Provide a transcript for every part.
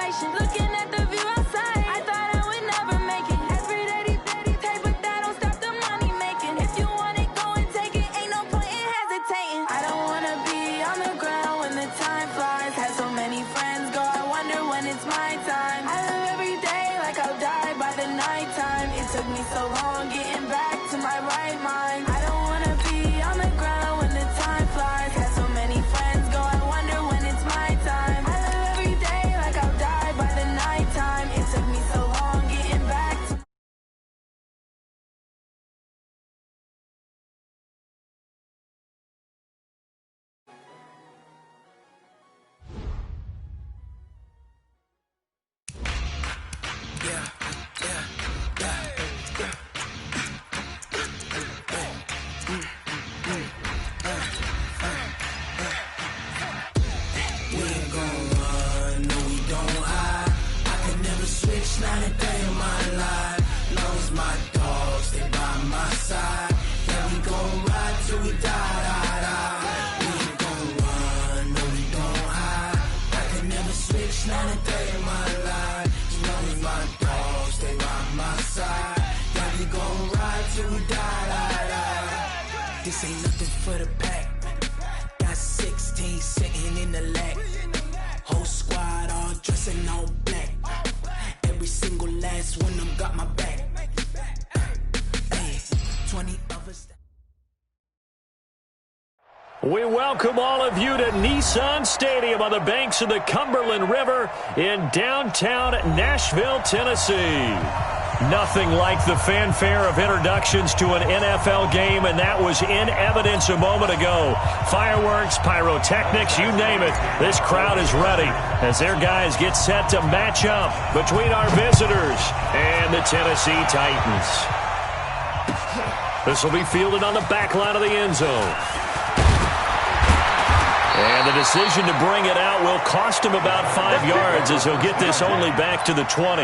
imagination. Looking at the view outside, I thought I would never make it. Every day they take, but that don't stop the money making. If you want it, go and take it. Ain't no point in hesitating. I don't wanna be on the ground when the time flies. Had so many friends go, I wonder when it's my time. I live every day like I'll die by the nighttime. It took me so long getting back to my right mind. I don't wanna be on the ground when the time flies. Had so many friends go, I wonder when it's my time. I live every day like I'll die by the nighttime. It took me so long getting back to not a day in my life. Long as my dogs stay by my side. Yeah, we gon' ride till we die, die, die. We ain't gon' run, no, we don't hide. I can never switch, not a day in my life. As long as my dogs stay by my side. Yeah, we gon' ride till we die, die, die. This ain't nothing for the pack. Got 16 sitting in the lag. Whole squad all dressing all black. Every single last one of them got my back. Hey, 20 of us. We welcome all of you to Nissan Stadium on the banks of the Cumberland River in downtown Nashville, Tennessee. Nothing like the fanfare of introductions to an NFL game, and that was in evidence a moment ago. Fireworks, pyrotechnics, you name it. This crowd is ready as their guys get set to match up between our visitors and the Tennessee Titans. This will be fielded on the back line of the end zone. And the decision to bring it out will cost him about 5 yards as he'll get this only back to the 20.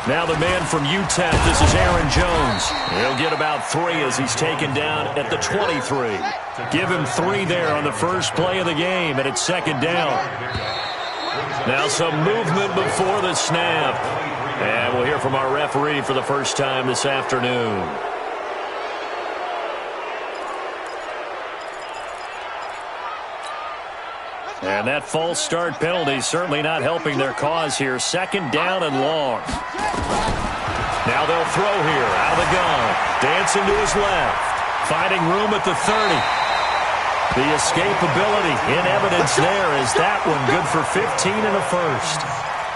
Now the man from UTEP, this is Aaron Jones. He'll get about 3 as he's taken down at the 23. Give him 3 there on the first play of the game, and it's second down. Now some movement before the snap. And we'll hear from our referee for the first time this afternoon. And that false start penalty certainly not helping their cause here. Second down and long. Now they'll throw here out of the gun. Dancing to his left. Finding room at the 30. The escapability in evidence there is that one good for 15 and a first.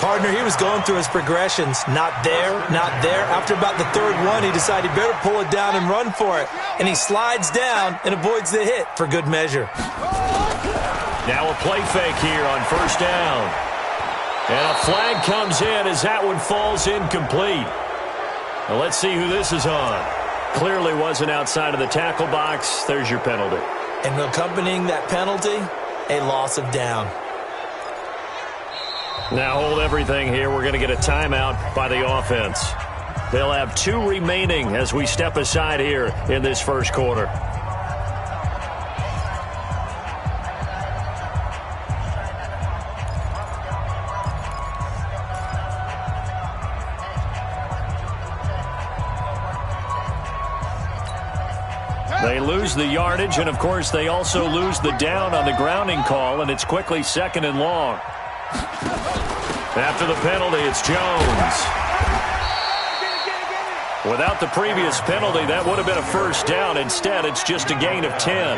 Partner, he was going through his progressions. Not there, not there. After about the third one, he decided he better pull it down and run for it. And he slides down and avoids the hit for good measure. Now a play fake here on first down. And a flag comes in as that one falls incomplete. Now let's see who this is on. Clearly wasn't outside of the tackle box. There's your penalty. And accompanying that penalty, a loss of down. Now hold everything here. We're going to get a timeout by the offense. They'll have 2 remaining as we step aside here in this first quarter. They lose the yardage, and, of course, they also lose the down on the grounding call, and it's quickly second and long. After the penalty, it's Jones. Without the previous penalty, that would have been a first down. Instead, it's just a gain of 10.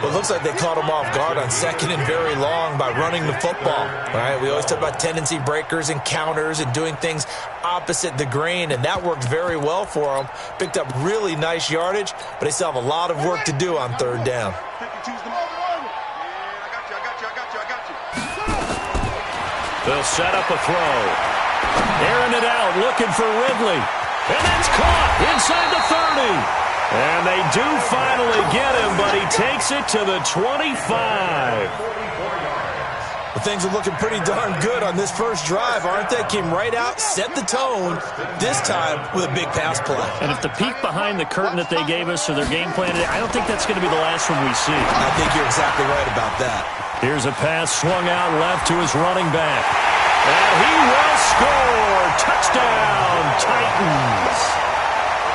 Well, it looks like they caught him off guard on second and very long by running the football. All right, we always talk about tendency breakers and counters and doing things opposite the grain, and that worked very well for them. Picked up really nice yardage, but they still have a lot of work to do on third down. They'll set up a throw. Airing it out, looking for Ridley. And that's caught. inside the 30. And they do finally get him, but he takes it to the 25. Well, things are looking pretty darn good on this first drive, aren't they? Came right out, set the tone, this time with a big pass play. And if the peek behind the curtain that they gave us or their game plan today, I don't think that's going to be the last one we see. I think you're exactly right about that. Here's a pass swung out left to his running back. And he will score. Touchdown, Titans.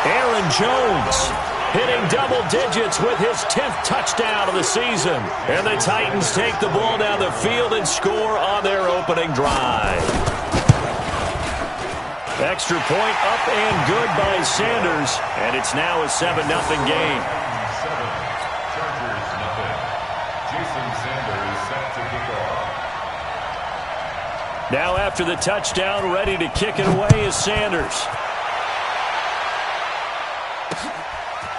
Aaron Jones hitting double digits with his 10th touchdown of the season. And the Titans take the ball down the field and score on their opening drive. Extra point up and good by Sanders. And it's now a 7-0 game. Now after the touchdown, ready to kick it away is Sanders.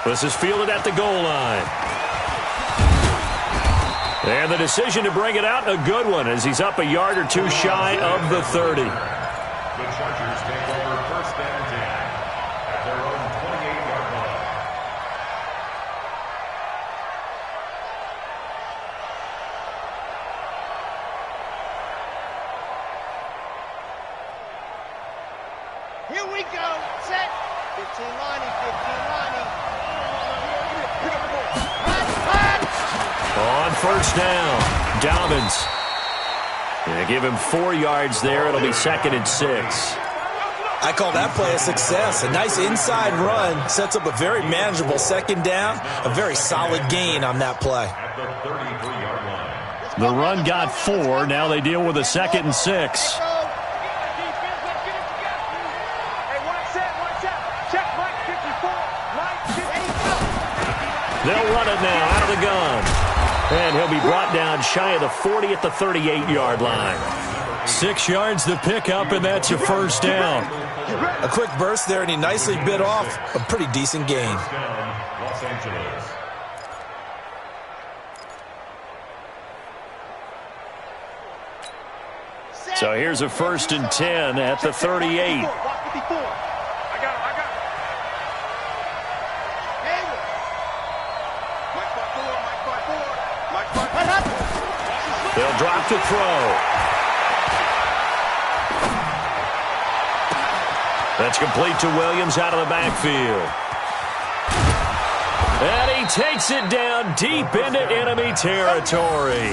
This is fielded at the goal line. And the decision to bring it out, a good one, as he's up a yard or two shy of the 30. The Chargers take over first and 10 at their own 28-yard line. Here we go. Set. 15 lining, 15 lining. On first down, Dobbins. Yeah, give him 4 yards there. It'll be 2nd and 6. I call that play a success. A nice inside run sets up a very manageable second down. A very solid gain on that play. At the 33-yard line. The run got 4. Now they deal with a 2nd and 6. They'll run it now out of the gun. And he'll be brought down shy of the 40 at the 38-yard line. 6 yards to pick up, and that's a first down. A quick burst there, and he nicely bit off a pretty decent gain. Los Angeles. So here's a 1st and 10 at the 38. They'll drop to throw. That's complete to Williams out of the backfield. And he takes it down deep into enemy territory.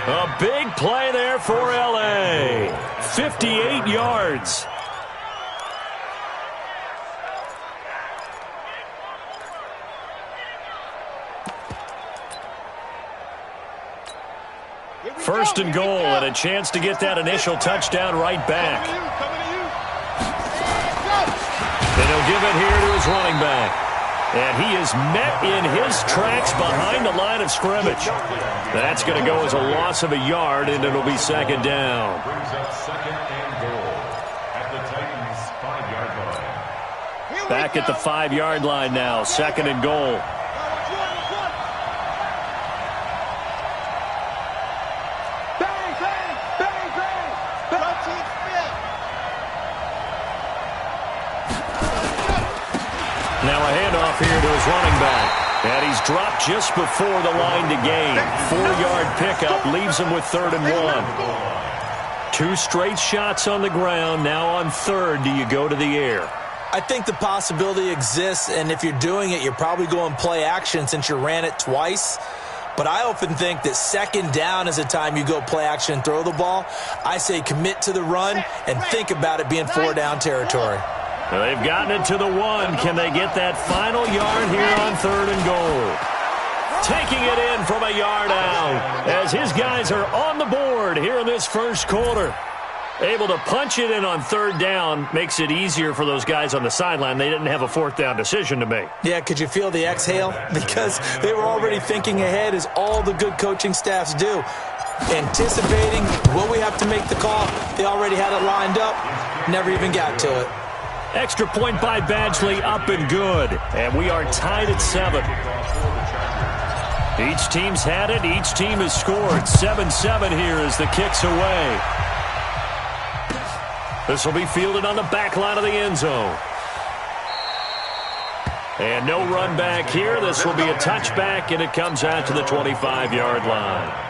A big play there for L.A. 58 yards. First and goal, and a chance to get that initial touchdown right back. And he'll give it here to his running back. And he is met in his tracks behind the line of scrimmage. That's going to go as a loss of a yard, and it'll be 2nd down. Brings up 2nd and goal at the Titans' 5-yard line. Back at the 5-yard line now, 2nd and goal. Now a handoff here to his running back. And he's dropped just before the line to gain. 4-yard pickup leaves him with 3rd and 1. 2 straight shots on the ground. Now on 3rd, do you go to the air? I think the possibility exists, and if you're doing it, you're probably going play action since you ran it twice. But I often think that 2nd down is the time you go play action and throw the ball. I say commit to the run and think about it being 4-down territory. Well, they've gotten it to the 1. Can they get that final yard here on 3rd and goal? Taking it in from a yard out as his guys are on the board here in this first quarter. Able to punch it in on 3rd down makes it easier for those guys on the sideline. They didn't have a 4th down decision to make. Yeah, could you feel the exhale? Because they were already thinking ahead, as all the good coaching staffs do. Anticipating, will we have to make the call? They already had it lined up, never even got to it. Extra point by Badgley, up and good. And we are tied at 7. Each team's had it. Each team has scored. 7-7 here as the kick's away. This will be fielded on the back line of the end zone. And no run back here. This will be a touchback, and it comes out to the 25-yard line.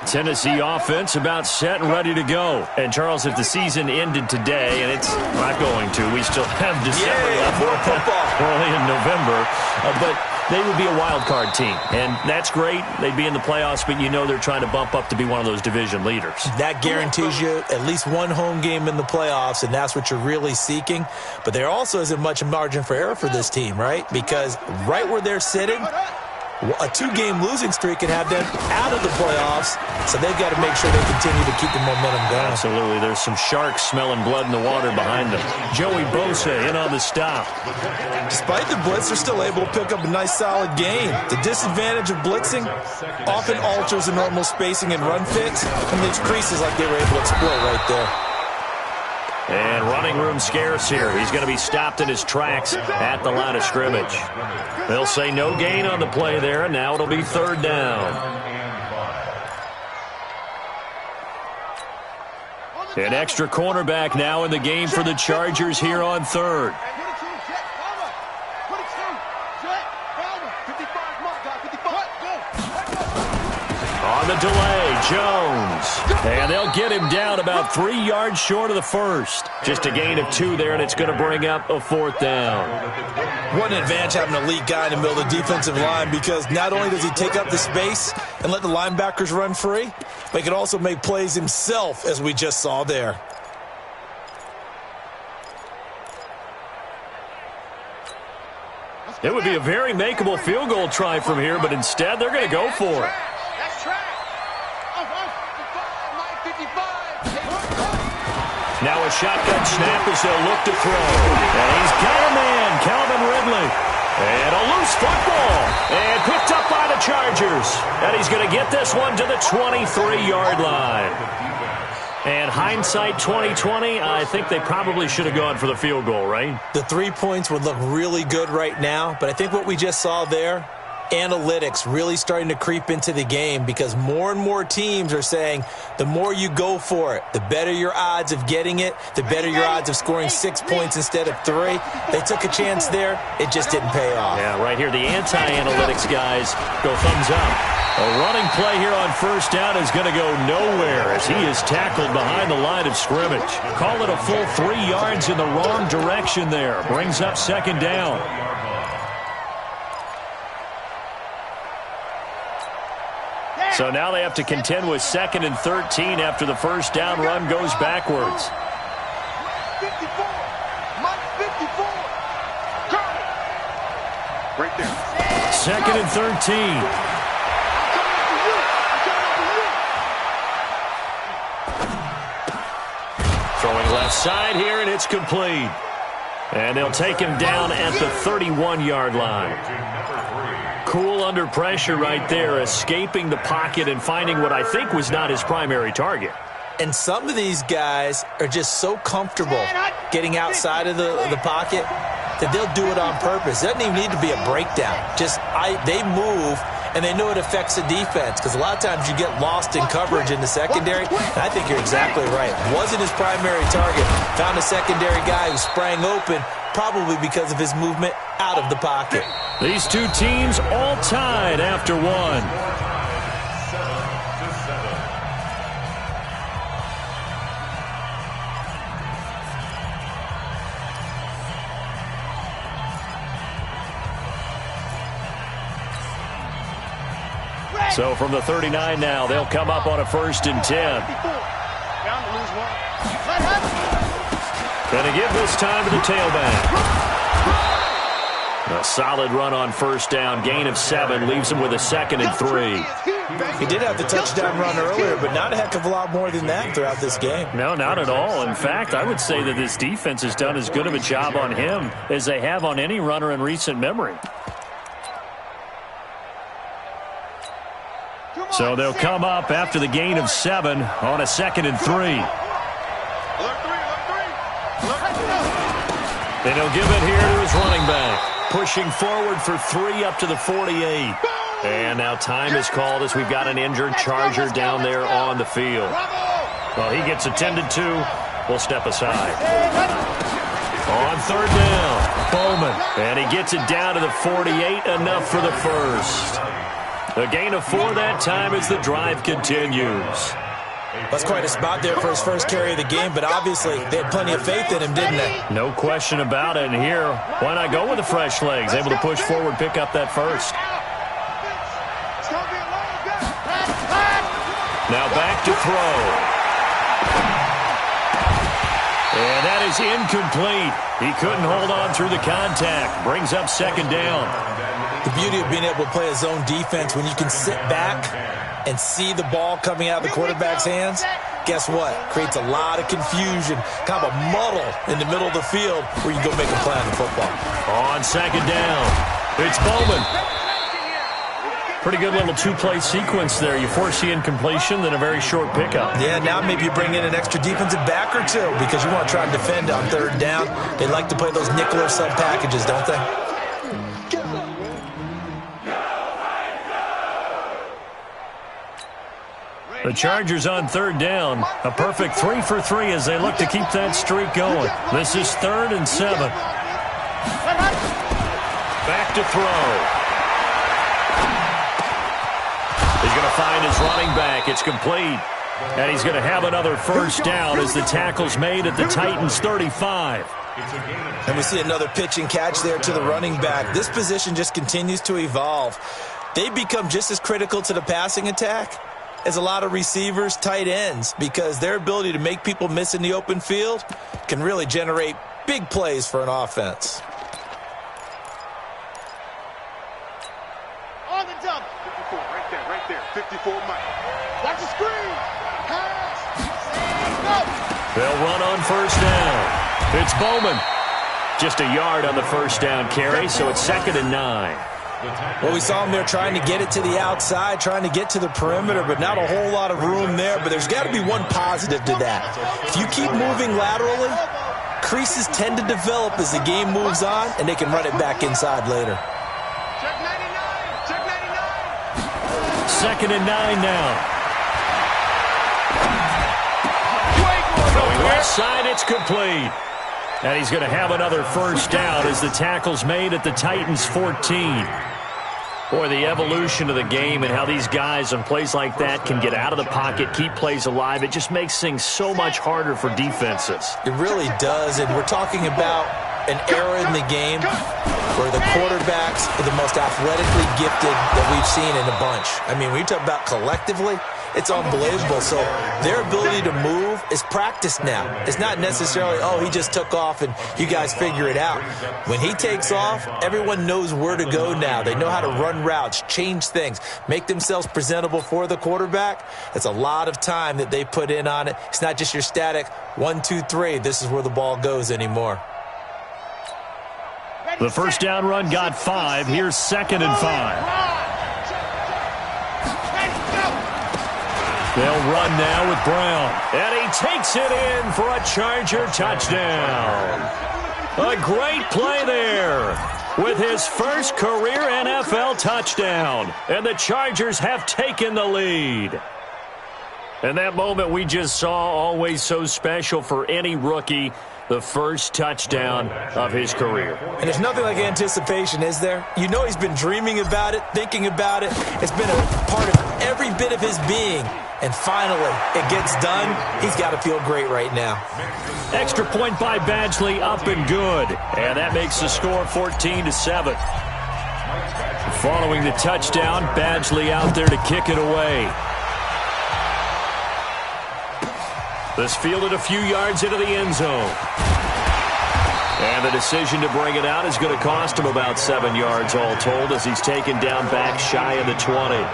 Tennessee offense about set and ready to go. And, Charles, if the season ended today, and it's not going to, we still have December left. More football. We're only in November. But they would be a wild card team, and that's great. They'd be in the playoffs, but you know they're trying to bump up to be one of those division leaders. That guarantees you at least one home game in the playoffs, and that's what you're really seeking. But there also isn't much margin for error for this team, right? Because right where they're sitting, a 2-game losing streak could have them out of the playoffs, so they've got to make sure they continue to keep the momentum going. Absolutely. There's some sharks smelling blood in the water behind them. Joey Bosa in on the stop. Despite the blitz, they're still able to pick up a nice, solid gain. The disadvantage of blitzing often alters the normal spacing and run fits, and leaves creases like they were able to exploit right there. And running room scarce here. He's going to be stopped in his tracks at the line of scrimmage. They'll say no gain on the play there, and now it'll be 3rd down. An extra cornerback now in the game for the Chargers here on 3rd. On the delay, Jones. And they'll get him down about 3 yards short of the first. Just a gain of 2 there, and it's going to bring up a 4th down. What an advantage having an elite guy in the middle of the defensive line, because not only does he take up the space and let the linebackers run free, but he can also make plays himself, as we just saw there. It would be a very makeable field goal try from here, but instead they're going to go for it. Now a shotgun snap as they'll look to throw. And he's got a man, Calvin Ridley. And a loose football. And picked up by the Chargers. And he's going to get this one to the 23-yard line. And hindsight 2020, I think they probably should have gone for the field goal, right? The 3 points would look really good right now, but I think what we just saw there, analytics really starting to creep into the game, because more and more teams are saying the more you go for it, the better your odds of getting it, the better your odds of scoring 6 points instead of 3. They took a chance there. It just didn't pay off. Yeah, right here, the anti-analytics guys go thumbs up. A running play here on 1st down is going to go nowhere as he is tackled behind the line of scrimmage. Call it a full 3 yards in the wrong direction there. Brings up 2nd down. So now they have to contend with 2nd and 13 after the 1st down run goes backwards. 54. Mike 54. Right there. 2nd and 13. Throwing left side here, and it's complete. And they'll take him down at the 31-yard line. Cool under pressure right there, escaping the pocket and finding what I think was not his primary target. And some of these guys are just so comfortable getting outside of the pocket that they'll do it on purpose. It doesn't even need to be a breakdown. They move, and they know it affects the defense, because a lot of times you get lost in coverage in the secondary. And I think you're exactly right. Wasn't his primary target. Found a secondary guy who sprang open, probably because of his movement out of the pocket. These two teams all tied after one. So from the 39 now, they'll come up on a 1st and 10. Gonna give this time to the tailback. A solid run on 1st down. Gain of 7 leaves him with a 2nd and 3. He did have the touchdown run earlier, but not a heck of a lot more than that throughout this game. No, not at all. In fact, I would say that this defense has done as good of a job on him as they have on any runner in recent memory. So they'll come up after the gain of 7 on a 2nd and 3. And he'll give it here to his running back. Pushing forward for 3 up to the 48. And now time is called as we've got an injured Charger down there on the field. Well, he gets attended to will step aside. On third down, Bowman. And he gets it down to the 48, enough for the first. A gain of 4 that time as the drive continues. That's quite a spot there for his first carry of the game, but obviously they had plenty of faith in him, didn't they? No question about it. And here, why not go with the fresh legs? Able to push forward, pick up that first. Now back to throw. And that is incomplete. He couldn't hold on through the contact. Brings up second down. The beauty of being able to play a zone defense when you can sit back and see the ball coming out of the quarterback's hands, guess what? Creates a lot of confusion, kind of a muddle in the middle of the field where you go make a play on the football. On second down, it's Bowman. Pretty good little two-play sequence there. You force the incompletion, then a very short pickup. Yeah, now maybe you bring in an extra defensive back or two because you want to try and defend on third down. They like to play those nickel or sub packages, don't they? The Chargers on third down. A perfect 3 for 3 as they look to keep that streak going. This is 3rd and 7. Back to throw. He's going to find his running back. It's complete. And he's going to have another first down as the tackle's made at the Titans' 35. And we see another pitch and catch there to the running back. This position just continues to evolve. They become just as critical to the passing attack as a lot of receivers, tight ends, because their ability to make people miss in the open field can really generate big plays for an offense. On the jump. 54, right there. 54, Mike. Watch the screen. Pass. Go. They'll run on first down. It's Bowman. Just a yard on the first down carry, so it's 2nd and 9. Well, we saw him there trying to get it to the outside, trying to get to the perimeter, but not a whole lot of room there. But there's got to be one positive to that. If you keep moving laterally, creases tend to develop as the game moves on, and they can run it back inside later. Check 99. Check 99. 2nd and 9 now. Going left side, it's complete. And he's going to have another first down as the tackle's made at the Titans' 14. Boy, the evolution of the game and how these guys on plays like that can get out of the pocket, keep plays alive, it just makes things so much harder for defenses. It really does, and we're talking about an era in the game where the quarterbacks are the most athletically gifted that we've seen in a bunch. I mean, when you talk about collectively, it's unbelievable. So their ability to move is practiced now. It's not necessarily, oh, he just took off and you guys figure it out. When he takes off, everyone knows where to go now. They know how to run routes, change things, make themselves presentable for the quarterback. It's a lot of time that they put in on it. It's not just your static 1, 2, 3. This is where the ball goes anymore. The first down run got 5. Here's 2nd and 5. They'll run now with Brown. And he takes it in for a Charger touchdown. A great play there with his first career NFL touchdown. And the Chargers have taken the lead. And that moment we just saw, always so special for any rookie. The first touchdown of his career. And there's nothing like anticipation, is there? You know he's been dreaming about it, thinking about it. It's been a part of every bit of his being. And finally, it gets done. He's got to feel great right now. Extra point by Badgley, up and good. And that makes the score 14-7. Following the touchdown, Badgley out there to kick it away. This fielded a few yards into the end zone. And the decision to bring it out is going to cost him about 7 yards all told as he's taken down back shy of the 20.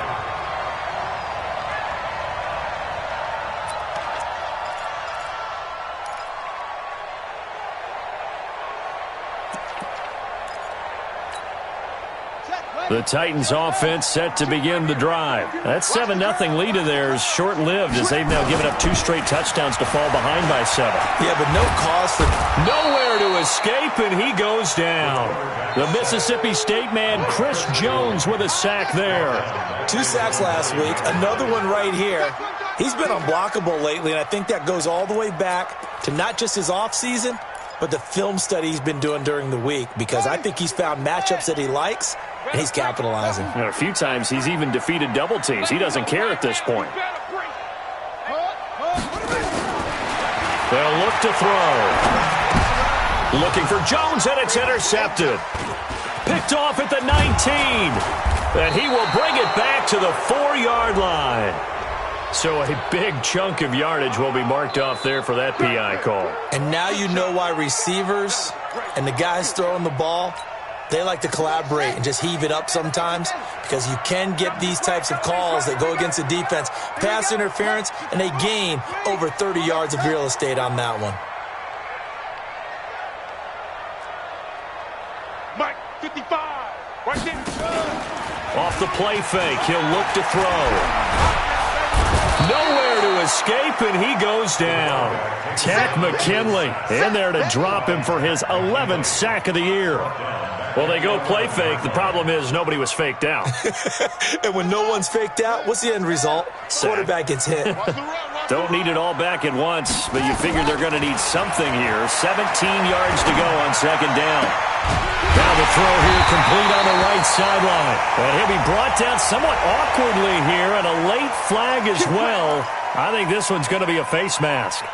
The Titans offense set to begin the drive. That 7-0 lead of theirs short-lived as they've now given up 2 straight touchdowns to fall behind by 7. Yeah, but no cause for... Nowhere to escape, and he goes down. The Mississippi State man, Chris Jones, with a sack there. 2 sacks last week, another one right here. He's been unblockable lately, and I think that goes all the way back to not just his offseason, but the film study he's been doing during the week, because I think he's found matchups that he likes, and he's capitalizing. A few times he's even defeated double teams. He doesn't care at this point. They'll look to throw. Looking for Jones, and it's intercepted. Picked off at the 19. And he will bring it back to the 4-yard line. So a big chunk of yardage will be marked off there for that PI call. And now you know why receivers and the guys throwing the ball, they like to collaborate and just heave it up sometimes, because you can get these types of calls that go against the defense. Pass interference, and they gain over 30 yards of real estate on that one. Mike, 55, right there. Off the play fake, he'll look to throw. Nowhere to escape, and he goes down. Tack McKinley in there to drop him for his 11th sack of the year. Well, they go play fake. The problem is nobody was faked out. And when no one's faked out, what's the end result? Quarterback gets hit. Don't need it all back at once, but you figure they're going to need something here. 17 yards to go on second down. Now the throw here complete on the right sideline. And he'll be brought down somewhat awkwardly here, and a late flag as well. I think this one's going to be a face mask.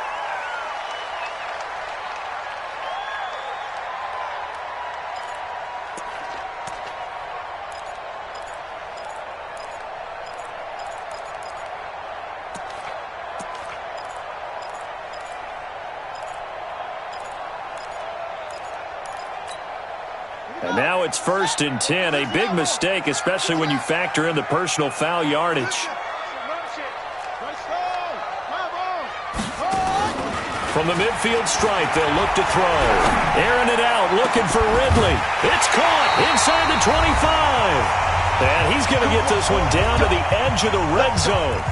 And now it's 1st and 10. A big mistake, especially when you factor in the personal foul yardage. From the midfield stripe, they'll look to throw. Airing it out, looking for Ridley. It's caught inside the 25. And he's going to get this one down to the edge of the red zone.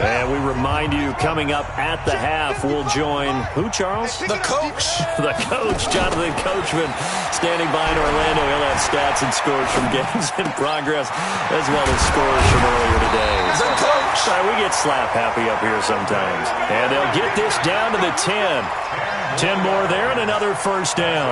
And we remind you, coming up at the half, we'll join who, Charles? The coach. The coach, Jonathan Coachman, standing by in Orlando. He'll have stats and scores from games in progress, as well as scores from earlier today. The coach. We get slap happy up here sometimes. And they'll get this down to the 10. 10 more there and another first down.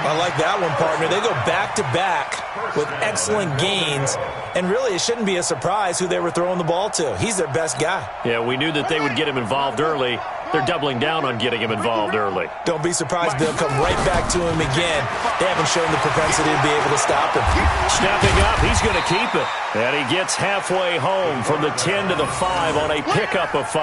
I like that one, partner. They go back-to-back with excellent gains, and really it shouldn't be a surprise who they were throwing the ball to. He's their best guy. Yeah, we knew that they would get him involved early. They're doubling down on getting him involved early. Don't be surprised they'll come right back to him again. They haven't shown the propensity to be able to stop him. Stepping up, he's going to keep it. And he gets halfway home from the 10 to the 5 on a pickup of 5.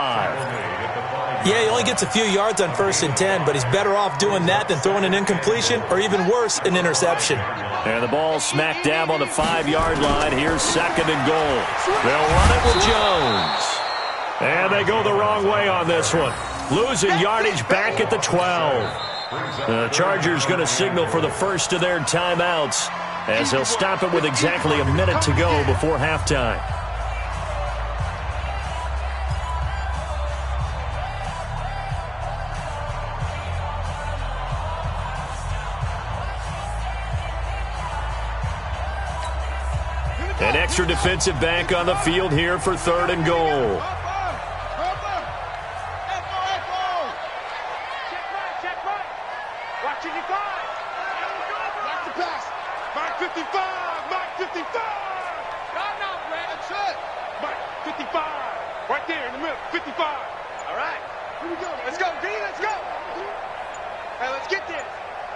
Yeah, he only gets a few yards on 1st and 10, but he's better off doing that than throwing an incompletion, or even worse, an interception. And the ball smack dab on the 5-yard line. Here's 2nd and goal. They'll run it with Jones. And they go the wrong way on this one. Losing yardage back at the 12. The Chargers going to signal for the first of their timeouts, as they'll stop it with exactly a minute to go before halftime. An extra defensive back on the field here for 3rd and goal.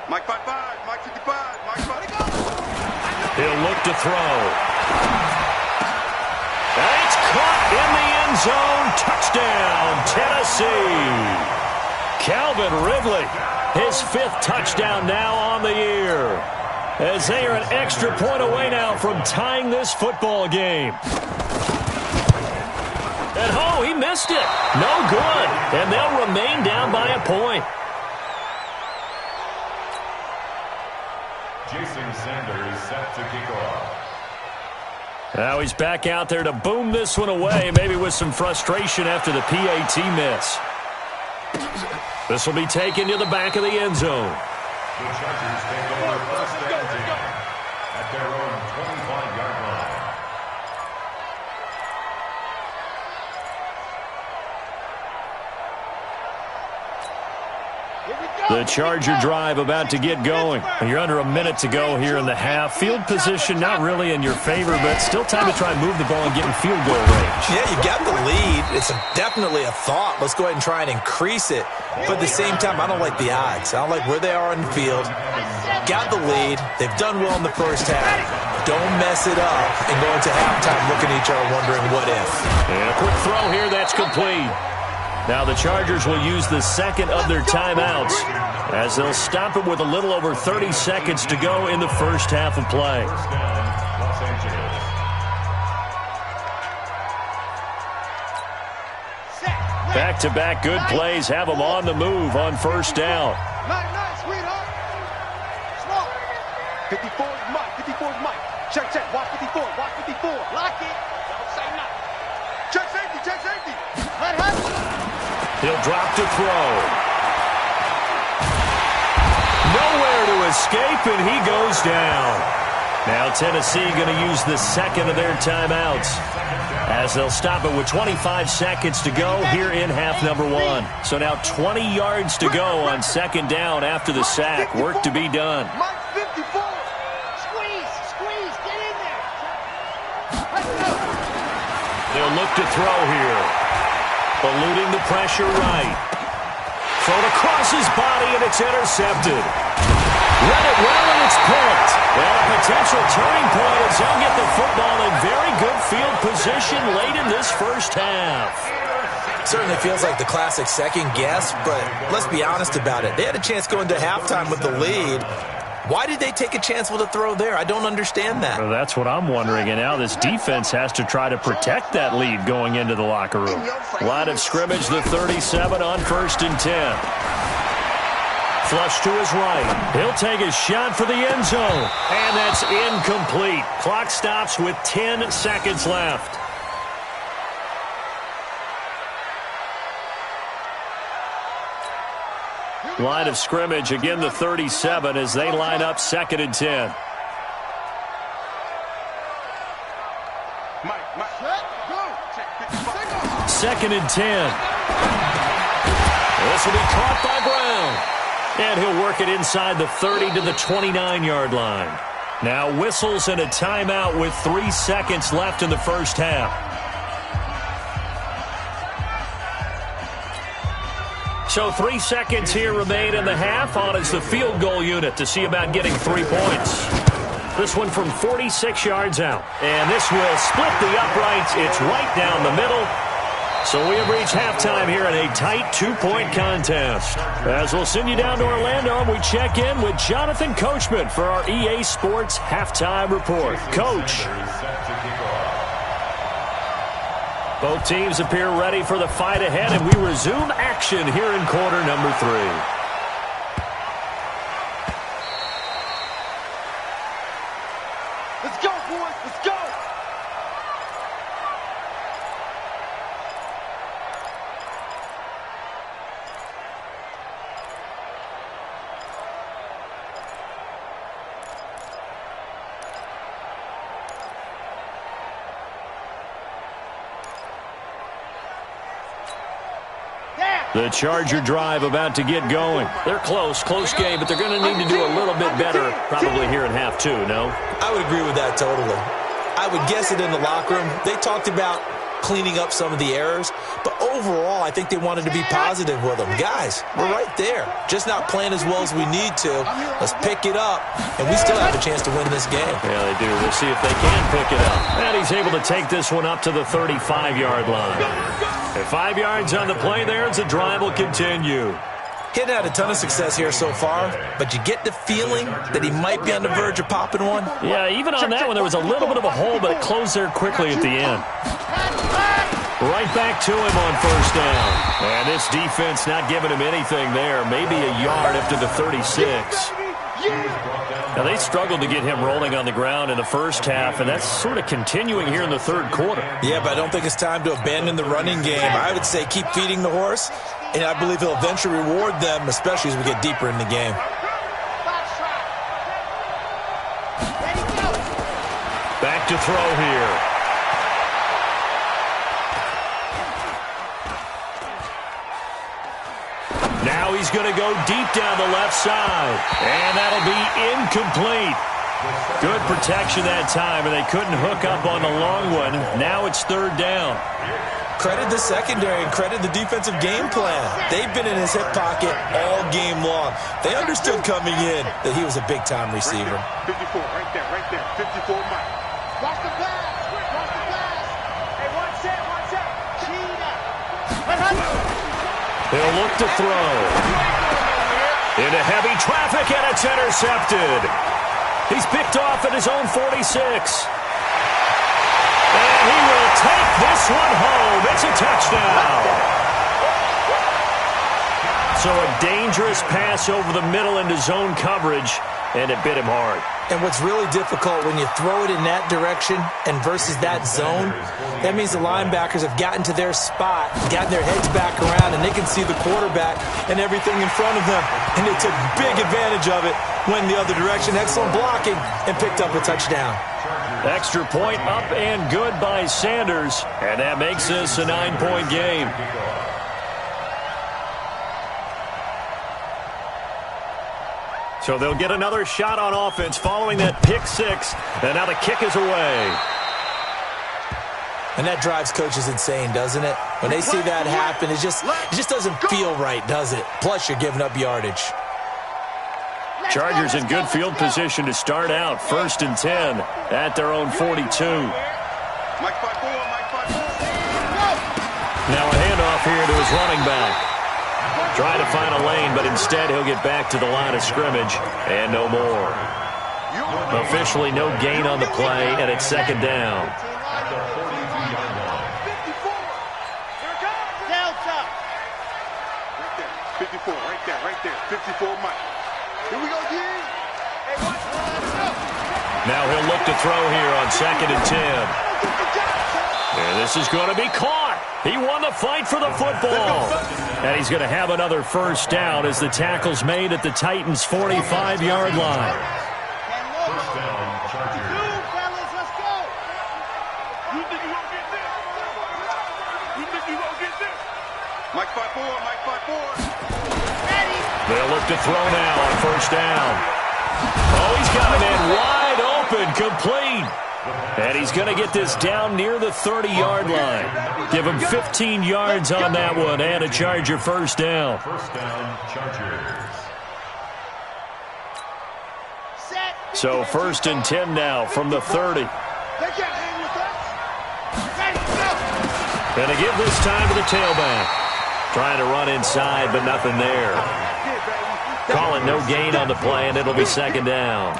Mike 55, Mike 55, Mike 55. He'll look to throw. And it's caught in the end zone. Touchdown, Tennessee. Calvin Ridley, his 5th touchdown now on the year, as they are an extra point away now from tying this football game. And oh, he missed it. No good. And they'll remain down by a point. Jason Sanders set to kick off. Now he's back out there to boom this one away, maybe with some frustration after the PAT miss. This will be taken to the back of the end zone. The Chargers take over 1st and 10. The Charger drive about to get going. You're under a minute to go here in the half. Field position not really in your favor, but still time to try and move the ball and get in field goal range. Yeah, you got the lead. It's definitely a thought. Let's go ahead and try and increase it. But at the same time, I don't like the odds. I don't like where they are in the field. Got the lead. They've done well in the first half. Don't mess it up and go into halftime looking at each other wondering what if. And a quick throw here. That's complete. Now the Chargers will use the second of their timeouts as they'll stop it with a little over 30 seconds to go in the first half of play. Back-to-back good plays have them on the move on first down. Nice, sweetheart. Small. 54 is Mike. 54 is Mike. Check. Watch 54. Watch 54. Lock it. Don't say nothing. Check safety. Let happen. He'll drop to throw. Nowhere to escape, and he goes down. Now Tennessee going to use the second of their timeouts as they'll stop it with 25 seconds to go here in half number one. So now 20 yards to go on second down after the sack. Work to be done. Mike 54. Squeeze. Get in there. They'll look to throw here. Eluding the pressure right. Thrown across his body, and it's intercepted. Read it well, and it's picked. Well, a potential turning point as they'll get the football in very good field position late in this first half. Certainly feels like the classic second guess, but let's be honest about it. They had a chance going to halftime with the lead. Why did they take a chance with a throw there? I don't understand that. Well, that's what I'm wondering, and now this defense has to try to protect that lead going into the locker room. Line of scrimmage, the 37 on 1st and 10. Flush to his right. He'll take a shot for the end zone, and that's incomplete. Clock stops with 10 seconds left. Line of scrimmage, again the 37 as they line up 2nd and 10. Mike, go. 2nd and 10. This will be caught by Brown. And he'll work it inside the 30 to the 29-yard line. Now whistles and a timeout with 3 seconds left in the first half. So 3 seconds here remain in the half. On is the field goal unit to see about getting 3 points. This one from 46 yards out. And this will split the uprights. It's right down the middle. So we have reached halftime here in a tight 2-point contest. As we'll send you down to Orlando, and we check in with Jonathan Coachman for our EA Sports Halftime Report. Coach. Both teams appear ready for the fight ahead, and we resume action here in quarter number 3. Let's go, boys. Let's go. The Charger drive about to get going. They're close game, but they're going to need to do a little bit better probably here in half 2, no? I would agree with that totally. I would guess it in the locker room. They talked about cleaning up some of the errors, but overall I think they wanted to be positive with them. Guys, we're right there. Just not playing as well as we need to. Let's pick it up, and we still have a chance to win this game. Yeah, they do. We'll see if they can pick it up. And he's able to take this one up to the 35-yard line. And 5 yards on the play there as the drive will continue. He'd had a ton of success here so far, but you get the feeling that he might be on the verge of popping one. Yeah, even on that one, there was a little bit of a hole, but it closed there quickly at the end. Right back to him on first down. And this defense not giving him anything there. Maybe a yard up to the 36. Now, they struggled to get him rolling on the ground in the first half, and that's sort of continuing here in the third quarter. Yeah, but I don't think it's time to abandon the running game. I would say keep feeding the horse, and I believe he'll eventually reward them, especially as we get deeper in the game. Back to throw here. Now Now he's going to go deep down the left side. And that'll be incomplete. Good protection that time, and they couldn't hook up on the long one. Now it's third down. Credit the secondary and credit the defensive game plan. They've been in his hip pocket all game long. They understood coming in that he was a big-time receiver. 54, right there, 54 Mike. Watch the pass, watch the pass. Hey, watch out. Cheetah. He'll look to throw. Into heavy traffic, and it's intercepted. He's picked off at his own 46. And he will take this one home. It's a touchdown. So a dangerous pass over the middle into zone coverage, and it bit him hard. And what's really difficult when you throw it in that direction and versus that zone, that means the linebackers have gotten to their spot, gotten their heads back around, and they can see the quarterback and everything in front of them. And they took big advantage of it, went the other direction, excellent blocking, and picked up a touchdown. Extra point up and good by Sanders, and that makes this a 9-point game. So they'll get another shot on offense following that pick six, and now the kick is away. And that drives coaches insane, doesn't it? When they see that happen, it just doesn't feel right, does it? Plus, you're giving up yardage. Chargers in good field position to start out. 1st and 10 at their own 42. Mike 5-4. Now a handoff here to his running back. Trying to find a lane, but instead he'll get back to the line of scrimmage and no more. Officially no gain on the play, and it's 2nd down. At the 42-yard line. 54, right there. 54 Mike. Here we go, D. Hey, watch. Now he'll look to throw here on 2nd and 10. And this is going to be caught. He won the fight for the football. And he's going to have another 1st down as the tackle's made at the Titans' 45-yard line. 1st down, Chargers. Let's go. You think you won't get this? Mike 5-4. They'll look to throw now on 1st down. Oh, he's got a man wide open, complete. And he's going to get this down near the 30-yard line. Give him 15 yards on that one and a Charger 1st down. 1st down, Chargers. So 1st and 10 now from the 30. And to give this time to the tailback. Trying to run inside, but nothing there. Calling no gain on the play, and it'll be 2nd down.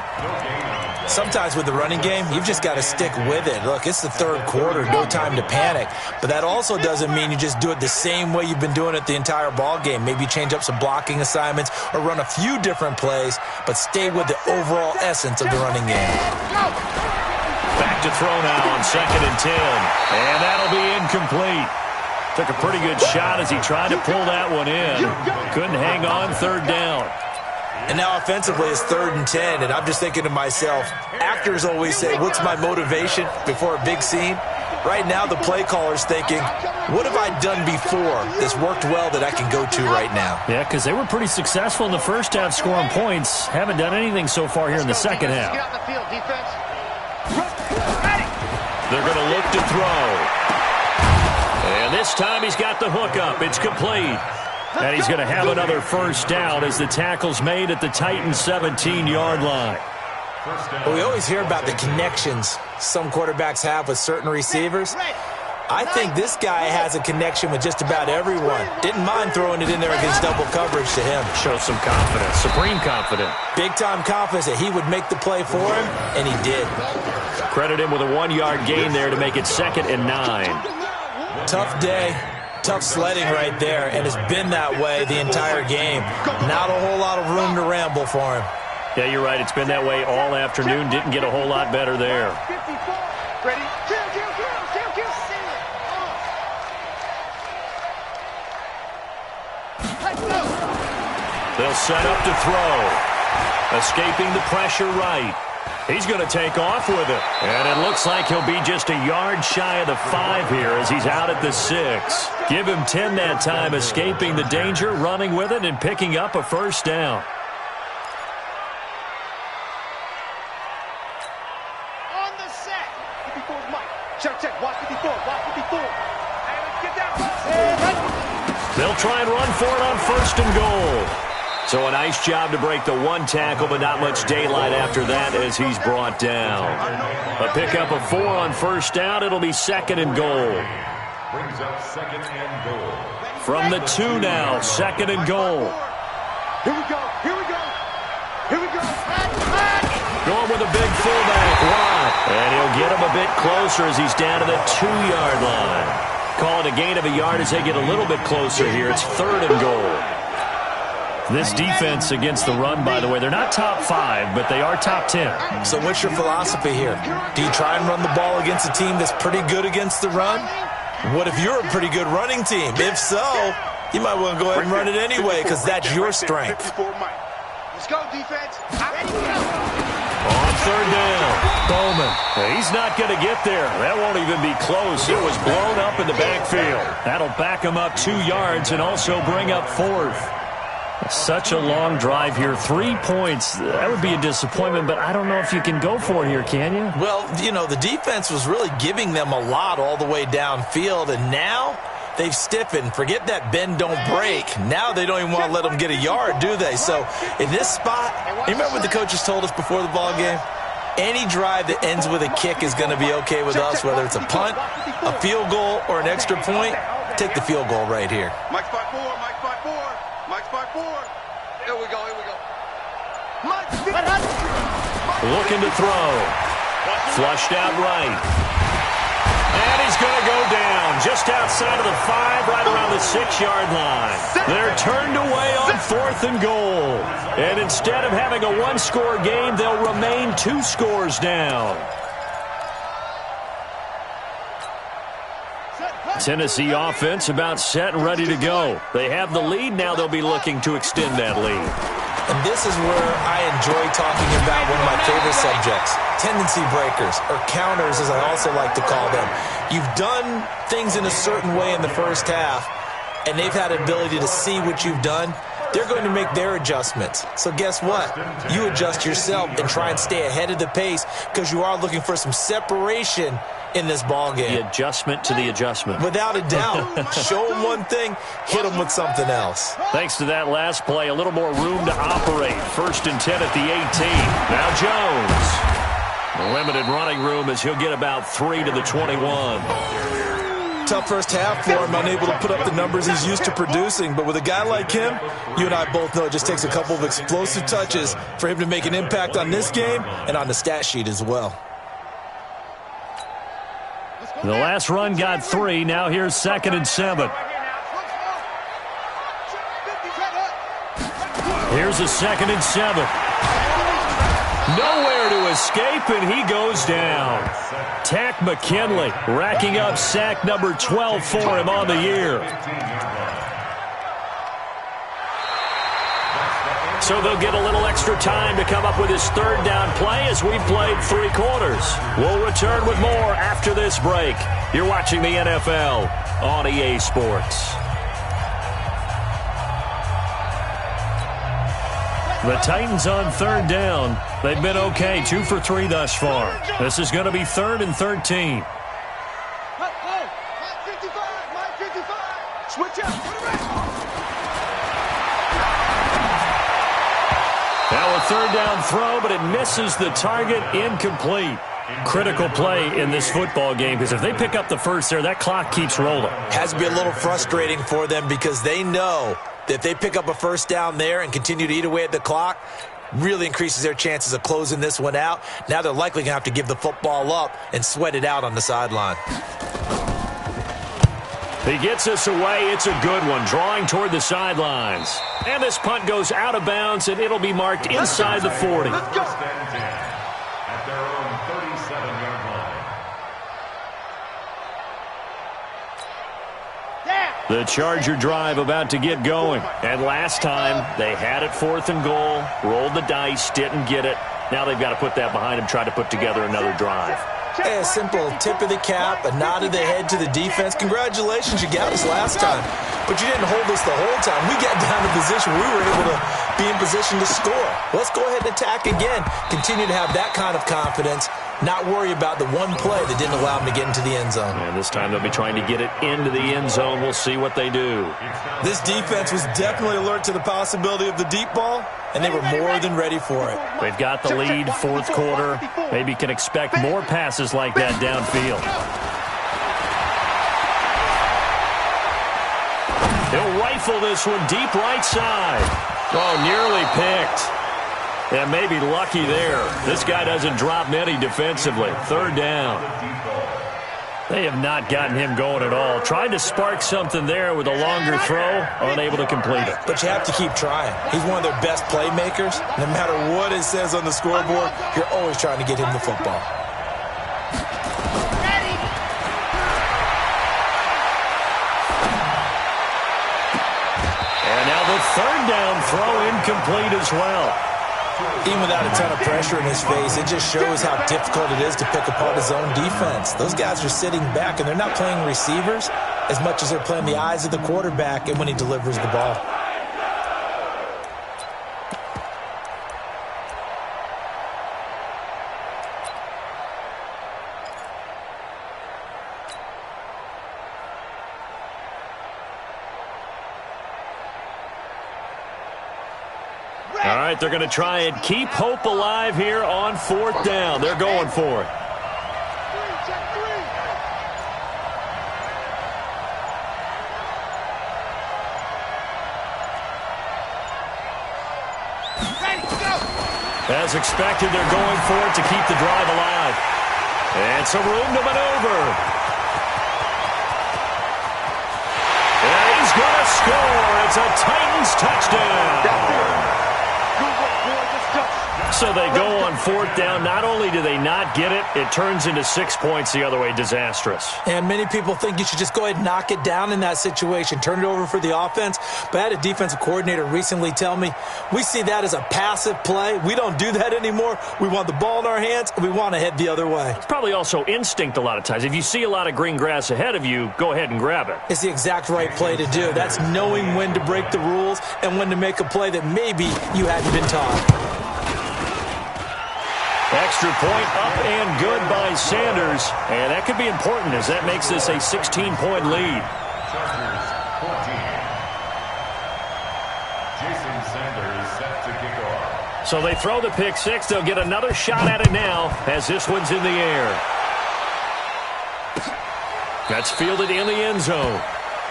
Sometimes with the running game, you've just got to stick with it. Look, it's the 3rd quarter, no time to panic. But that also doesn't mean you just do it the same way you've been doing it the entire ball game. Maybe change up some blocking assignments or run a few different plays, but stay with the overall essence of the running game. Back to throw now on 2nd and 10. And that'll be incomplete. Took a pretty good shot as he tried to pull that one in. Couldn't hang on, 3rd down. And now offensively it's 3rd and 10, and I'm just thinking to myself, actors always say, what's my motivation before a big scene? Right now the play caller's thinking, what have I done before that's worked well that I can go to right now? Yeah, because they were pretty successful in the first half scoring points. Haven't done anything so far here in the second half. Get out the field, defense. They're going to look to throw. And this time he's got the hookup. It's complete. And he's going to have another 1st down as the tackle's made at the Titans' 17-yard line. Well, we always hear about the connections some quarterbacks have with certain receivers. I think this guy has a connection with just about everyone. Didn't mind throwing it in there against double coverage to him. Shows some confidence, supreme confidence. Big-time confidence that he would make the play for him, and he did. Credit him with a 1-yard gain there to make it 2nd and 9. Tough day, tough sledding right there, and it's been that way the entire game. Not a whole lot of room to ramble for him. Yeah, you're right. It's been that way all afternoon. Didn't get a whole lot better there. Ready? They'll set up to throw. Escaping the pressure right. He's going to take off with it. And it looks like he'll be just a yard shy of the 5 here as he's out at the 6. Give him 10 that time, escaping the danger, running with it, and picking up a first down. On the set. 54 is Mike. Check. Watch 54. Watch 54. Hey, let's get that. They'll try and run for it on 1st and goal. So a nice job to break the 1 tackle, but not much daylight after that as he's brought down. A pickup of 4 on 1st down. It'll be 2nd and goal. Brings up 2nd and goal. From the 2 now, 2nd and goal. Here we go. Going with a big fullback, Watt. And he'll get him a bit closer as he's down to the 2-yard line. Call it a gain of a yard as they get a little bit closer here. It's 3rd and goal. This defense against the run, by the way, they're not top 5, but they are top 10. So what's your philosophy here? Do you try and run the ball against a team that's pretty good against the run? What if you're a pretty good running team? If so, you might want to go ahead and run it anyway because that's your strength. Let's go, defense. On 3rd down, Bowman. He's not going to get there. That won't even be close. It was blown up in the backfield. That'll back him up 2 yards and also bring up 4th. Such a long drive here. 3 points. That would be a disappointment, but I don't know if you can go for it here, can you? Well, you know, the defense was really giving them a lot all the way downfield, and now they've stiffened. Forget that bend, don't break. Now they don't even want to let them get a yard, do they? So in this spot, you remember what the coaches told us before the ball game? Any drive that ends with a kick is going to be okay with us, whether it's a punt, a field goal, or an extra point. Take the field goal right here. Mike's 5-4. Here we go. Looking to throw. Flushed out right. And he's going to go down just outside of the 5, right around the 6-yard line. They're turned away on 4th and goal. And instead of having a 1-score game, they'll remain 2 scores down. Tennessee offense about set and ready to go. They have the lead. Now they'll be looking to extend that lead. And this is where I enjoy talking about one of my favorite subjects, tendency breakers, or counters as I also like to call them. You've done things in a certain way in the first half, and they've had an ability to see what you've done. They're going to make their adjustments. So guess what? You adjust yourself and try and stay ahead of the pace because you are looking for some separation in this ball game. The adjustment to the adjustment. Without a doubt. Show them one thing, hit them with something else. Thanks to that last play, a little more room to operate. 1st and 10 at the 18. Now Jones. Limited running room as he'll get about 3 to the 21. Tough first half for him, unable to put up the numbers he's used to producing. But with a guy like him, you and I both know it just takes a couple of explosive touches for him to make an impact on this game and on the stat sheet as well. The last run got 3. Now here's 2nd and 7. Here's a 2nd and 7. Nowhere to escape, and he goes down. Tack McKinley racking up sack number 12 for him on the year. So they'll get a little extra time to come up with his 3rd down play as we've played 3 quarters. We'll return with more after this break. You're watching the NFL on EA Sports. The Titans on 3rd down. They've been okay, 2 for 3 thus far. This is going to be 3rd and 13. Switch up. Now a 3rd down throw, but it misses the target, incomplete. Critical play in this football game because if they pick up the first there, that clock keeps rolling. Has to be a little frustrating for them because they know that if they pick up a first down there and continue to eat away at the clock, really increases their chances of closing this one out. Now they're likely going to have to give the football up and sweat it out on the sideline. He gets us away. It's a good one, drawing toward the sidelines. And this punt goes out of bounds, and it'll be marked inside the 40. At their own 37-yard line. The Charger drive about to get going. And last time, they had it 4th and goal, rolled the dice, didn't get it. Now they've got to put that behind them, try to put together another drive. Hey, a simple tip of the cap, a nod of the head to the defense. Congratulations, you got us last time. But you didn't hold us the whole time. We got down to position. We were able to be in position to score. Let's go ahead and attack again. Continue to have that kind of confidence. Not worry about the one play that didn't allow them to get into the end zone. And this time they'll be trying to get it into the end zone. We'll see what they do. This defense was definitely alert to the possibility of the deep ball, and they were more than ready for it. They've got the lead, fourth quarter. Maybe can expect more passes like that downfield. He'll rifle this one deep right side. Oh, nearly picked. Yeah, maybe lucky there. This guy doesn't drop many defensively. Third down. They have not gotten him going at all. Tried to spark something there with a longer throw, unable to complete it. But you have to keep trying. He's one of their best playmakers. No matter what it says on the scoreboard, you're always trying to get him the football. And now the third down throw incomplete as well. Even without a ton of pressure in his face, it just shows how difficult it is to pick apart his own defense. Those guys are sitting back, and they're not playing receivers as much as they're playing the eyes of the quarterback and when he delivers the ball. All right, they're going to try and keep hope alive here on fourth down. They're going for it. As expected, they're going for it to keep the drive alive. And some room to maneuver. And he's going to score. It's a Titans touchdown. So they go on fourth down. Not only do they not get it, it turns into 6 points the other way. Disastrous. And many people think you should just go ahead and knock it down in that situation, turn it over for the offense. But I had a defensive coordinator recently tell me, we see that as a passive play. We don't do that anymore. We want the ball in our hands, and we want to head the other way. It's probably also instinct a lot of times. If you see a lot of green grass ahead of you, go ahead and grab it. It's the exact right play to do. That's knowing when to break the rules and when to make a play that maybe you hadn't been taught. Extra point up and good by Sanders. And that could be important as that makes this a 16-point lead. Chargers 14. Jason Sanders set to kick off. So they throw the pick six. They'll get another shot at it now as this one's in the air. That's fielded in the end zone.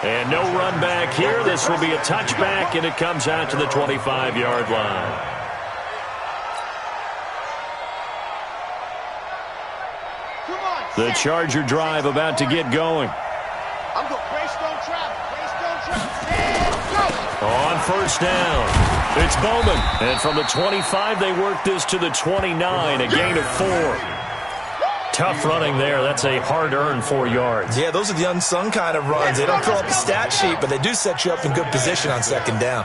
And no run back here. This will be a touchback, and it comes out to the 25-yard line. The Charger drive about to get going. I'm going Greystone travel. And go. On first down, it's Bowman. And from the 25, they work this to the 29, a gain of 4. Tough running there. That's a hard-earned 4 yards. Yeah, those are the unsung kind of runs. They don't fill up the stat sheet, but they do set you up in good position on second down.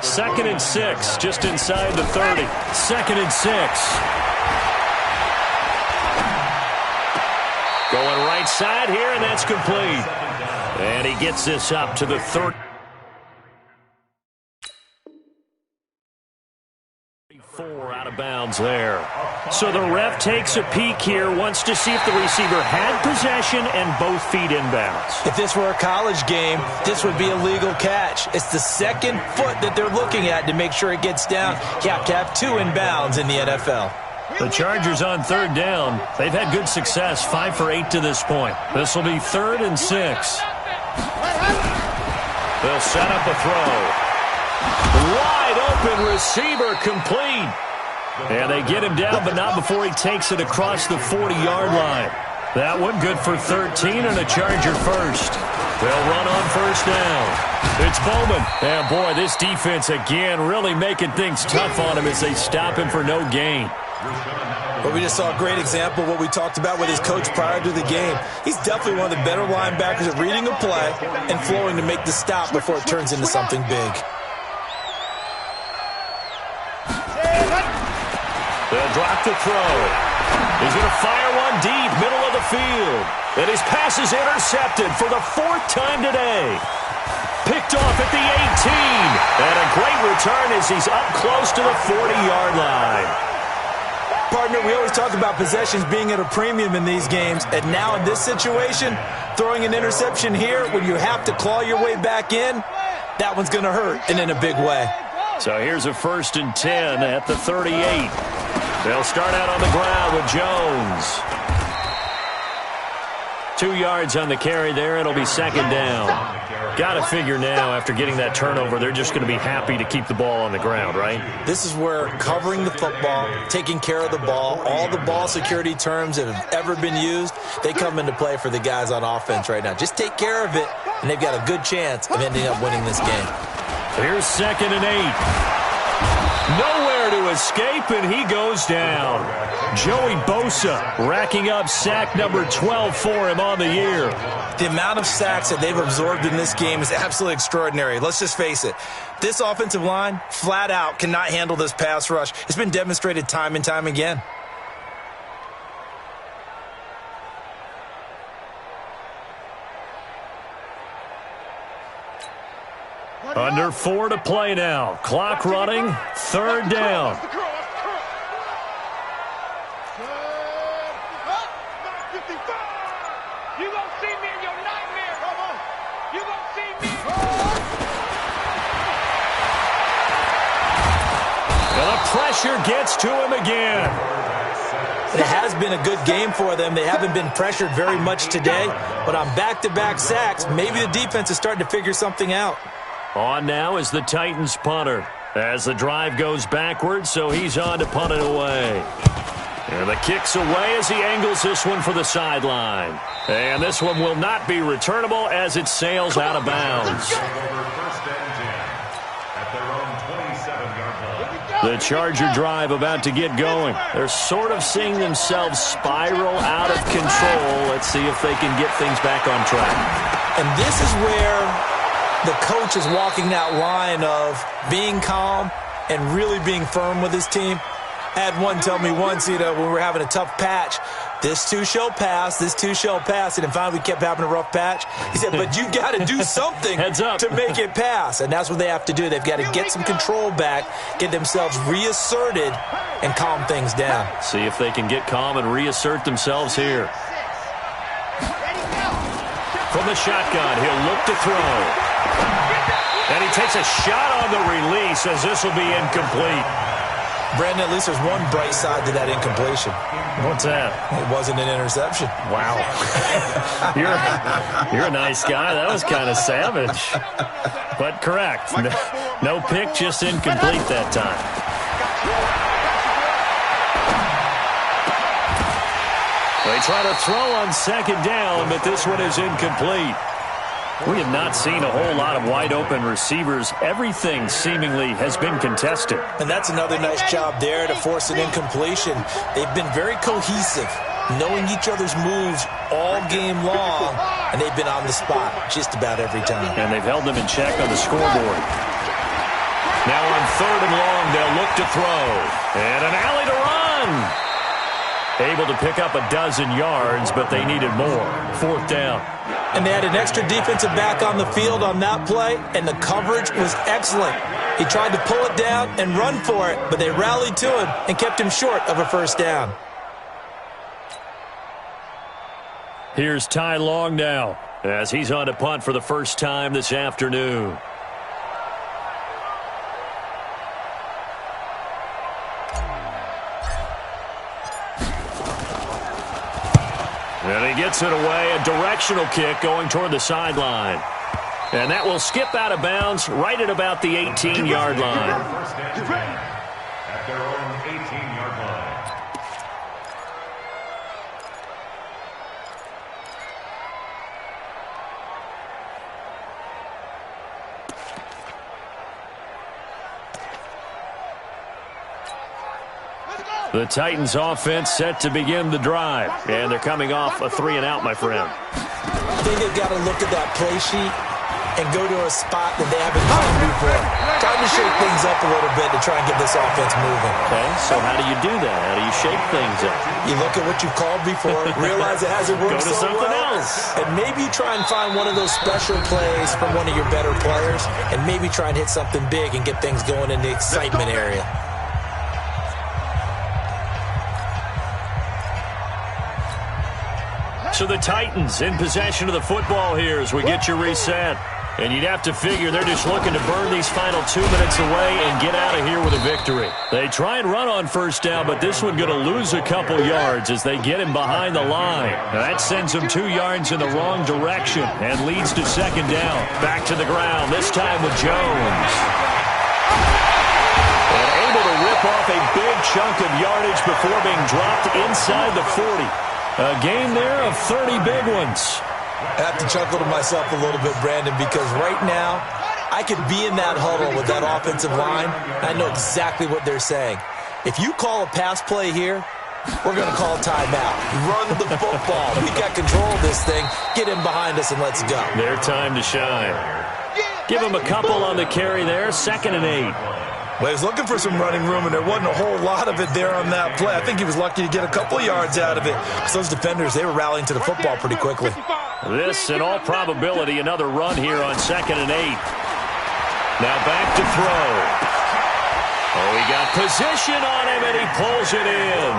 2nd and 6, just inside the 30. 2nd and 6. Going right side here, and that's complete. And he gets this up to the 34 out of bounds there. So the ref takes a peek here, wants to see if the receiver had possession and both feet inbounds. If this were a college game, this would be a legal catch. It's the second foot that they're looking at to make sure it gets down. You have to have 2 inbounds in the NFL. The Chargers on third down. They've had good success, 5 for 8 to this point. This will be 3rd and 6. They'll set up a throw. Wide open receiver complete. And they get him down, but not before he takes it across the 40-yard line. That one good for 13 and a Charger first. They'll run on first down. It's Bowman. And boy, this defense again really making things tough on him as they stop him for no gain. But we just saw a great example of what we talked about with his coach prior to the game. He's definitely one of the better linebackers at reading a play and flowing to make the stop before it turns into something big. The drop to throw. He's going to fire one deep, middle of the field. And his pass is intercepted for the 4th time today. Picked off at the 18. And a great return as he's up close to the 40-yard line. Partner, we always talk about possessions being at a premium in these games. And now in this situation, throwing an interception here when you have to claw your way back in, that one's going to hurt, and in a big way. So here's a 1st and 10 at the 38. They'll start out on the ground with Jones. 2 yards on the carry there. It'll be 2nd down. Got to figure now, after getting that turnover, they're just going to be happy to keep the ball on the ground, right? This is where covering the football, taking care of the ball, all the ball security terms that have ever been used, they come into play for the guys on offense right now. Just take care of it, and they've got a good chance of ending up winning this game. Here's 2nd and 8. Nowhere to escape, and he goes down. Joey Bosa racking up sack number 12 for him on the year. The amount of sacks that they've absorbed in this game is absolutely extraordinary. Let's just face it. This offensive line, flat out, cannot handle this pass rush. It's been demonstrated time and time again. Under 4 to play now. Clock running. 3rd down. And the pressure gets to him again. It has been a good game for them. They haven't been pressured very much today, but on back-to-back sacks, maybe the defense is starting to figure something out. On now is the Titans punter as the drive goes backwards, so he's on to punt it away. And the kick's away as he angles this one for the sideline. And this one will not be returnable as it sails out of bounds. The Charger drive about to get going. They're sort of seeing themselves spiral out of control. Let's see if they can get things back on track. And this is where the coach is walking that line of being calm and really being firm with his team. I had one tell me once, when we were having a tough patch, this too shall pass, this too shall pass. And finally we kept having a rough patch. He said, but you've got to do something to make it pass. And that's what they have to do. They've got to get some control back, get themselves reasserted, and calm things down. See if they can get calm and reassert themselves here. From the shotgun, he'll look to throw. And he takes a shot on the release as this will be incomplete. Brandon, at least there's one bright side to that incompletion. What's that? It wasn't an interception. Wow. You're a nice guy. That was kind of savage. But correct. No pick, just incomplete that time. They try to throw on 2nd down, but this one is incomplete. We have not seen a whole lot of wide-open receivers. Everything seemingly has been contested. And that's another nice job there to force an incompletion. They've been very cohesive, knowing each other's moves all game long, and they've been on the spot just about every time. And they've held them in check on the scoreboard. Now on 3rd and long, they'll look to throw. And an alley to run. Able to pick up a dozen yards, but they needed more. 4th down. And they had an extra defensive back on the field on that play, and the coverage was excellent. He tried to pull it down and run for it, but they rallied to him and kept him short of a 1st down. Here's Ty Long now as he's on to punt for the first time this afternoon. And he gets it away, a directional kick going toward the sideline. And that will skip out of bounds right at about the 18-yard line. At their own 18-yard line. The Titans offense set to begin the drive. And they're coming off a 3-and-out, my friend. I think they've got to look at that play sheet and go to a spot that they haven't gone before. Time to shake things up a little bit to try and get this offense moving. Okay, so how do you do that? How do you shake things up? You look at what you've called before, realize it hasn't worked Go to so something well, else. and maybe try and find one of those special plays from one of your better players, and maybe try and hit something big and get things going in the excitement area. So the Titans in possession of the football here as we get you reset. And you'd have to figure they're just looking to burn these final 2 minutes away and get out of here with a victory. They try and run on first down, but this one going to lose a couple yards as they get him behind the line. Now that sends him 2 yards in the wrong direction and leads to second down. Back to the ground, this time with Jones. And able to rip off a big chunk of yardage before being dropped inside the 40. A gain there of 30 big ones. I have to chuckle to myself a little bit, Brandon, because right now I could be in that huddle with that offensive line. I know exactly what they're saying. If you call a pass play here, we're going to call timeout. Run the football. We got control of this thing. Get him behind us and let's go. Their time to shine. Give him a couple on the carry there. 2nd and 8. Well, he was looking for some running room, and there wasn't a whole lot of it there on that play. I think he was lucky to get a couple yards out of it. Because those defenders, they were rallying to the football pretty quickly. This, in all probability, another run here on 2nd and 8. Now back to throw. Oh, he got position on him, and he pulls it in.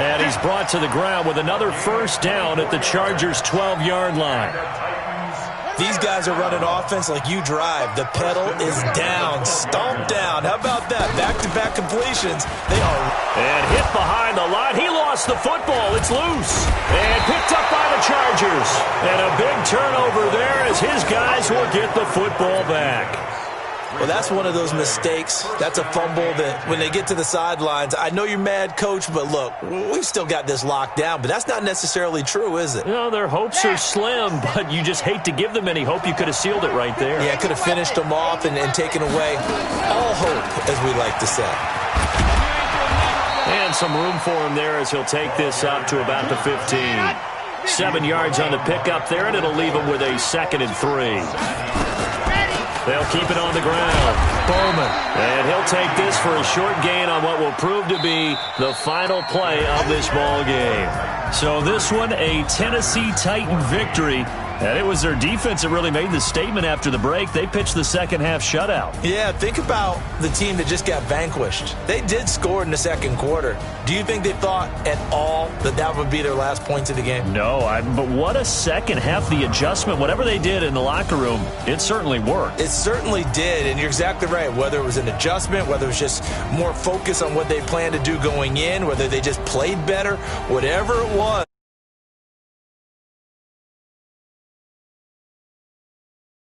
And he's brought to the ground with another first down at the Chargers' 12-yard line. These guys are running offense like you drive. The pedal is down, stomped down. How about that? Back-to-back completions. They are. And hit behind the line. He lost the football. It's loose. And picked up by the Chargers. And a big turnover there as his guys will get the football back. Well, that's one of those mistakes. That's a fumble that when they get to the sidelines, I know you're mad, Coach, but look, we've still got this locked down. But that's not necessarily true, is it? You know, their hopes are slim, but you just hate to give them any hope. You could have sealed it right there. Yeah, could have finished them off and taken away all hope, as we like to say. And some room for him there as he'll take this up to about the 15. 7 yards on the pickup there, and it'll leave him with a 2nd and 3. They'll keep it on the ground. Bowman. And he'll take this for a short gain on what will prove to be the final play of this ball game. So this one, a Tennessee Titan victory. And it was their defense that really made the statement after the break. They pitched the second half shutout. Yeah, think about the team that just got vanquished. They did score in the second quarter. Do you think they thought at all that that would be their last points of the game? No, but what a second half. The adjustment, whatever they did in the locker room, it certainly worked. It certainly did, and you're exactly right. Whether it was an adjustment, whether it was just more focus on what they planned to do going in, whether they just played better, whatever it was.